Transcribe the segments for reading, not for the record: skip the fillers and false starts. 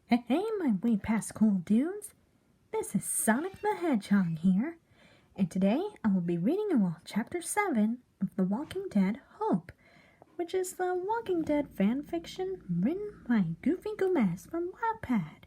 Hey, my way past cool dudes. This is Sonic the Hedgehog here, and today I will be reading you all Chapter 7 of The Walking Dead Hope, which is the Walking Dead fan fiction written by Goofy Gomez from Wattpad.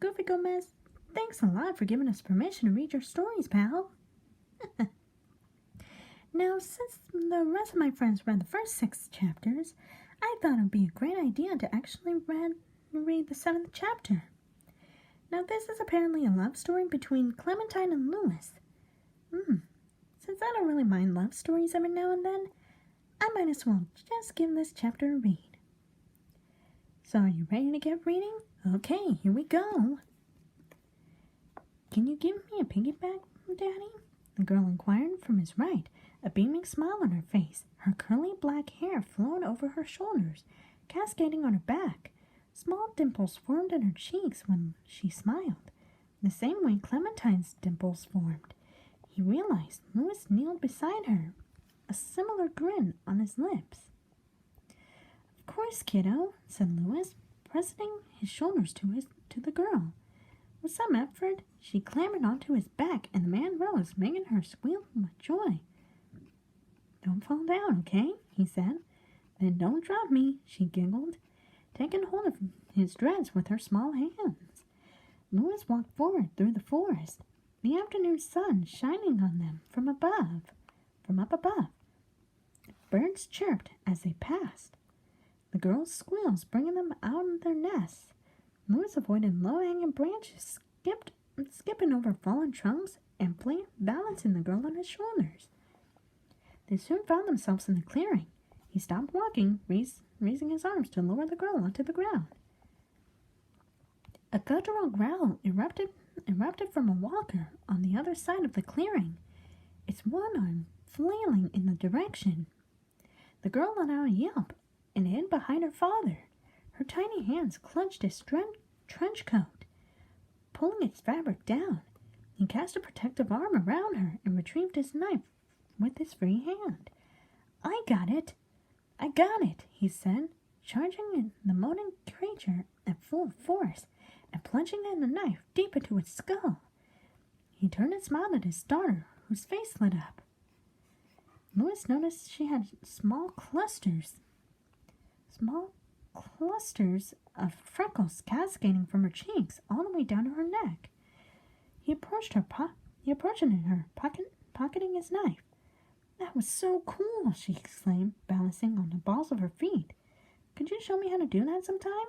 Goofy Gomez, thanks a lot for giving us permission to read your stories, pal. Now, since the rest of my friends read the first 6 chapters, I thought it would be a great idea to actually read the 7th chapter. Now, this is apparently a love story between Clementine and Louis. Since I don't really mind love stories every now and then, I might as well just give this chapter a read. So, are you ready to get reading? Okay, here we go. Can you give me a piggyback, Daddy? The girl inquired from his right, a beaming smile on her face. Her curly black hair flowed over her shoulders, cascading on her back. Small dimples formed in her cheeks when she smiled, the same way Clementine's dimples formed. He realized Louis kneeled beside her, a similar grin on his lips. "Of course, kiddo," said Louis, pressing his shoulders to the girl. With some effort, she clambered onto his back, and the man rose, making her squeal with joy. "Don't fall down, okay?" he said. "Then don't drop me," she giggled, taking hold of his dress with her small hands. Louis walked forward through the forest, the afternoon sun shining on them from up above. Birds chirped as they passed, the girls' squeals bringing them out of their nests. Louis avoided low-hanging branches, skipping over fallen trunks, and balancing the girl on his shoulders. They soon found themselves in the clearing. He stopped walking, raising his arms to lower the girl onto the ground. A guttural growl erupted from a walker on the other side of the clearing, its one arm flailing in the direction. The girl let out a yelp and hid behind her father. Her tiny hands clutched his trench coat, pulling its fabric down. He cast a protective arm around her and retrieved his knife with his free hand. I got it, he said, charging at the moaning creature at full force and plunging in the knife deep into its skull. He turned and smiled at his daughter, whose face lit up. Louis noticed she had small clusters of freckles cascading from her cheeks all the way down to her neck. He approached her, pocketing his knife. "That was so cool," she exclaimed, balancing on the balls of her feet. "Could you show me how to do that sometime?"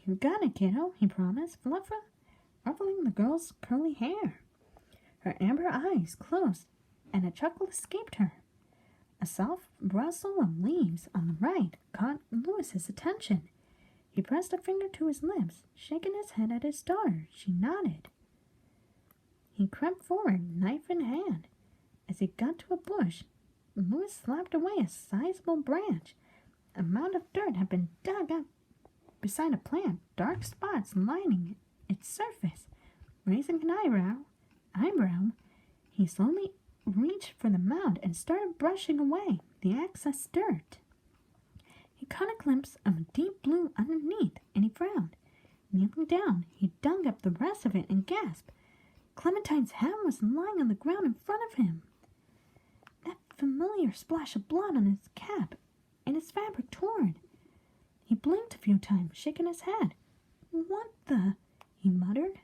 "You got it, kiddo," he promised, ruffling the girl's curly hair. Her amber eyes closed, and a chuckle escaped her. A soft rustle of leaves on the right caught Louis's attention. He pressed a finger to his lips, shaking his head at his daughter. She nodded. He crept forward, knife in hand. As he got to a bush, Louis slapped away a sizable branch. A mound of dirt had been dug up beside a plant, dark spots lining its surface. Raising an eyebrow, he slowly reached for the mound and started brushing away the excess dirt. He caught a glimpse of a deep blue underneath, and he frowned. Kneeling down, he dug up the rest of it and gasped. Clementine's hat was lying on the ground in front of him. That familiar splash of blood on his cap and his fabric torn. He blinked a few times, shaking his head. "What the?" he muttered.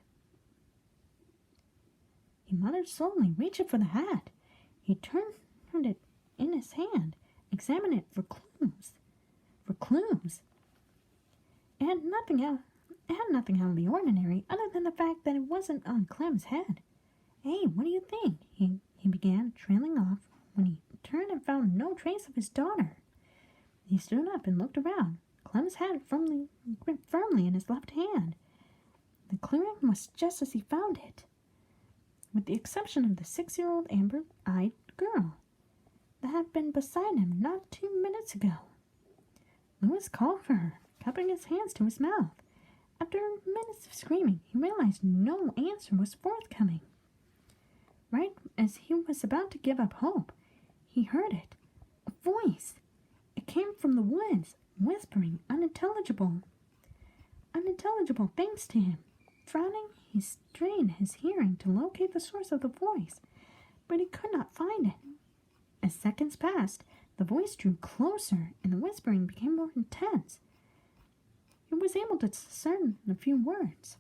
He muttered slowly, reaching for the hat. He turned it in his hand, examined it for clues. It had nothing out of the ordinary, other than the fact that it wasn't on Clem's head. "Hey, what do you think?" he began, trailing off, when he turned and found no trace of his daughter. He stood up and looked around. Clem's hat gripped firmly in his left hand. The clearing was just as he found it, with the exception of the 6-year-old amber-eyed girl that had been beside him not 2 minutes ago. Louis called for her, cupping his hands to his mouth. After minutes of screaming, he realized no answer was forthcoming. Right as he was about to give up hope, he heard it. A voice. It came from the woods, whispering, unintelligible. unintelligible things to him. Frowning, he strained his hearing to locate the source of the voice, but he could not find it. As seconds passed, the voice drew closer and the whispering became more intense. He was able to discern a few words.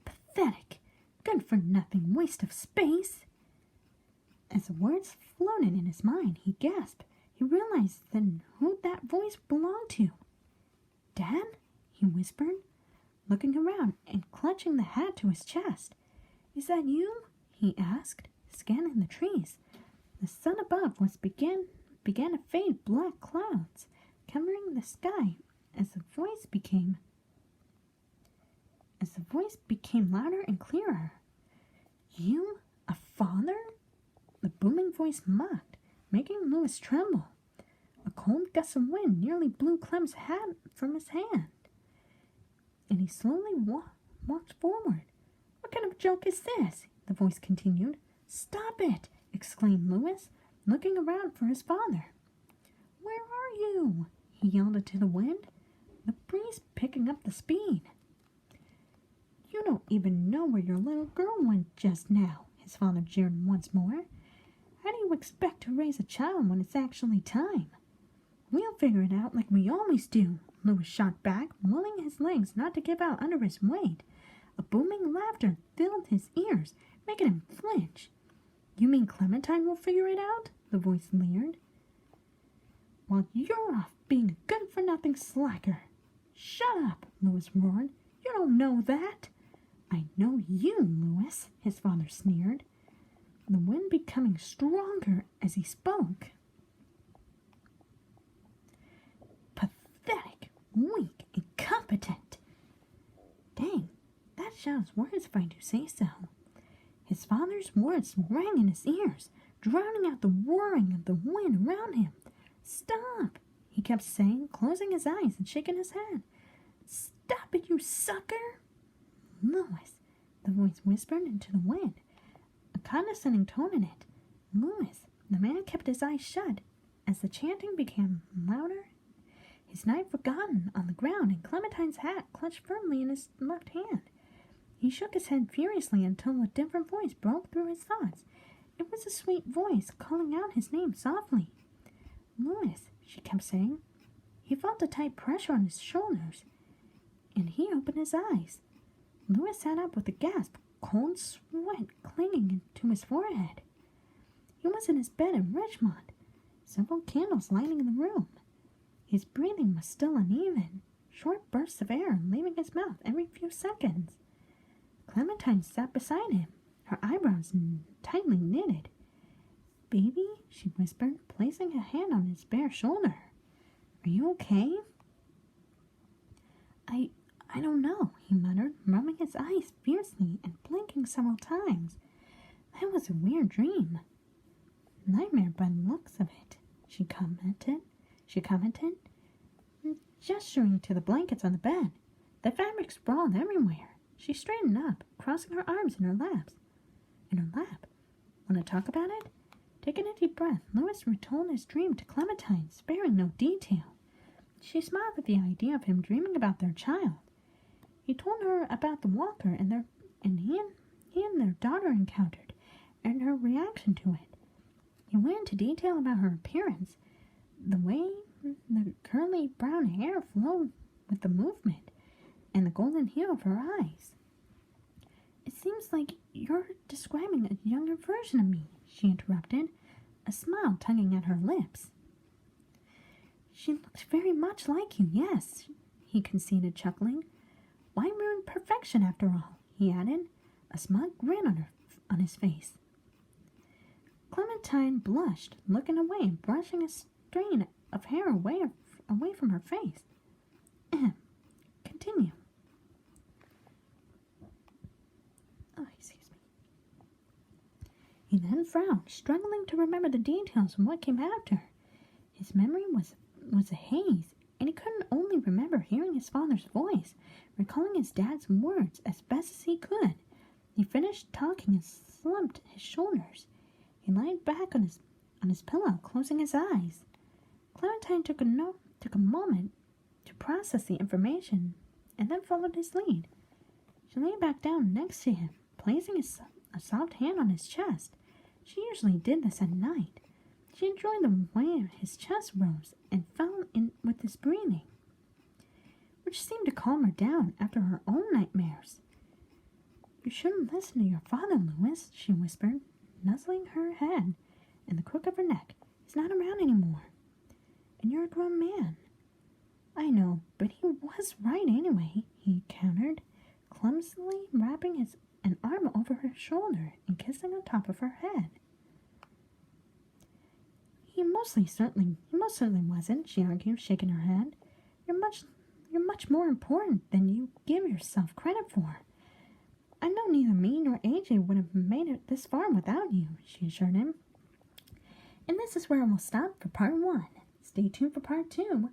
Pathetic, good-for-nothing waste of space. As the words floated in his mind, he gasped. He realized then who that voice belonged to. Dad? He whispered, looking around and clutching the hat to his chest. Is that you? He asked, scanning the trees. The sun above began to fade black clouds, covering the sky as the voice became louder and clearer. You? A father? The booming voice mocked, making Louis tremble. A cold gust of wind nearly blew Clem's hat from his hand, and he slowly walked forward. What kind of joke is this? The voice continued. Stop it! Exclaimed Louis, looking around for his father. Where are you? He yelled into the wind, the breeze picking up the speed. You don't even know where your little girl went just now, his father jeered once more. How do you expect to raise a child when it's actually time? We'll figure it out like we always do, Louis shot back, willing his legs not to give out under his weight. A booming laughter filled his ears, making him flinch. You mean Clementine will figure it out? The voice leered. While you're off being a good-for-nothing slacker. Shut up, Louis roared. You don't know that. I know you, Louis, his father sneered, the wind becoming stronger as he spoke. Pathetic, weak, incompetent. Dang, that shouts words if I do say so. His father's words rang in his ears, drowning out the roaring of the wind around him. Stop, he kept saying, closing his eyes and shaking his head. Stop it, you sucker! Louis, the voice whispered into the wind, a condescending tone in it. Louis, the man kept his eyes shut as the chanting became louder, his knife forgotten on the ground and Clementine's hat clutched firmly in his left hand. He shook his head furiously until a different voice broke through his thoughts. It was a sweet voice calling out his name softly. Louis, she kept saying. He felt a tight pressure on his shoulders, and he opened his eyes. Louis sat up with a gasp, cold sweat clinging to his forehead. He was in his bed in Richmond, several candles lighting the room. His breathing was still uneven, short bursts of air leaving his mouth every few seconds. Clementine sat beside him, her eyebrows tightly knitted. Baby, she whispered, placing a hand on his bare shoulder. Are you okay? I don't know, he muttered, rubbing his eyes fiercely and blinking several times. That was a weird dream. Nightmare by the looks of it, she commented, gesturing to the blankets on the bed. The fabric sprawled everywhere. She straightened up, crossing her arms in her lap. Want to talk about it? Taking a deep breath, Louis retold his dream to Clementine, sparing no detail. She smiled at the idea of him dreaming about their child. He told her about the walker he and their daughter encountered, and her reaction to it. He went into detail about her appearance, the way the curly brown hair flowed with the movement, and the golden hue of her eyes. It seems like you're describing a younger version of me, she interrupted, a smile tugging at her lips. She looked very much like you, yes, he conceded, chuckling. Why ruin perfection after all? He added, a smug grin on his face. Clementine blushed, looking away and brushing a strain of hair away from her face. Continue. Oh, excuse me. He then frowned, struggling to remember the details of what came after. His memory was a haze, and he couldn't only remember hearing his father's voice, recalling his dad's words as best as he could. He finished talking and slumped his shoulders. He lay back on his pillow, closing his eyes. Clementine took a moment to process the information and then followed his lead. She lay back down next to him, placing a soft hand on his chest. She usually did this at night. She enjoyed the way his chest rose and fell in with his breathing, which seemed to calm her down after her own nightmares. "You shouldn't listen to your father, Louis," she whispered, nuzzling her head and the crook of her neck. "He's not around anymore. And you're a grown man." "I know, but he was right anyway," he countered, clumsily wrapping an arm over her shoulder and kissing on top of her head. He most certainly wasn't," she argued, shaking her head. You're much more important than you give yourself credit for. I know neither me nor AJ would have made it this far without you," she assured him. And this is where we'll stop for part 1. Stay tuned for part 2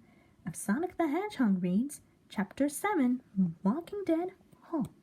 of Sonic the Hedgehog Reads Chapter 7, Walking Dead Hope.